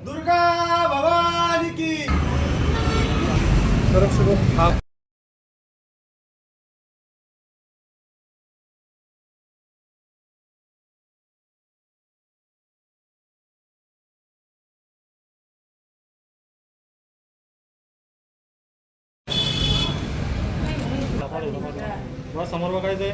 दुर्गा भवानी की समोर बघायचंय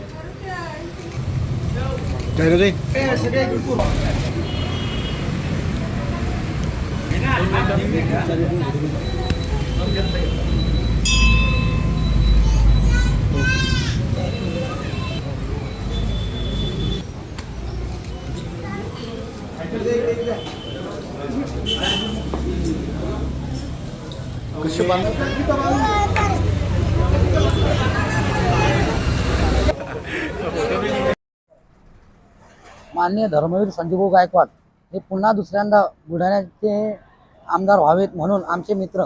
कशी माननीय धर्मवीर संजूभाऊ गायकवाड हे पुन्हा दुसऱ्यांदा बुलढाण्याचे आमदार व्हावेत म्हणून आमचे मित्र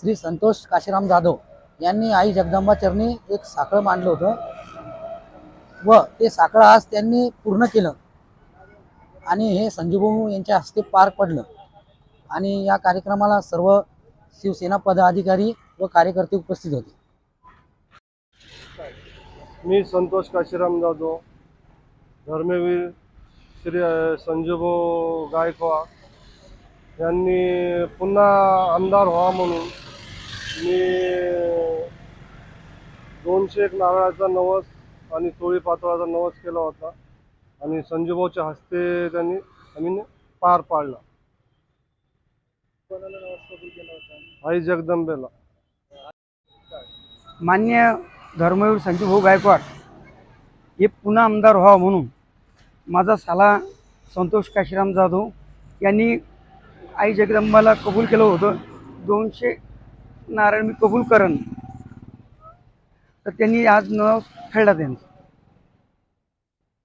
श्री संतोष काशीराम जाधव यांनी आई जगदंबा चरणी एक साखळ मांडलं होतं व ते साखळ आज त्यांनी पूर्ण केलं आणि हे संजूभाऊ यांच्या हस्ते पार पडलं आणि या कार्यक्रमाला सर्व शिवसेना पदाधिकारी व कार्यकर्ते उपस्थित होते. मी संतोष काशीराम जाधव, धर्मवीर श्री संजूभाऊ गायकवाड यांनी पुन्हा आमदार व्हा म्हणून मी 201 नारळाचा नवस आणि तोळी पातळाचा नवस केला होता आणि संजूभाऊच्या हस्ते त्यांनी आम्ही पार पाडला. आई जगदंबेला. मान्य धर्मवीर संजूभाऊ गायकवाड हे पुन्हा आमदार व्हावं म्हणून माझा साला संतोष काशीराम जाधव यांनी आई जगदंबाला कबूल केलं होतं. 200 नारळ मी कबूल करन तर त्यांनी आज न फेडला त्यांचं.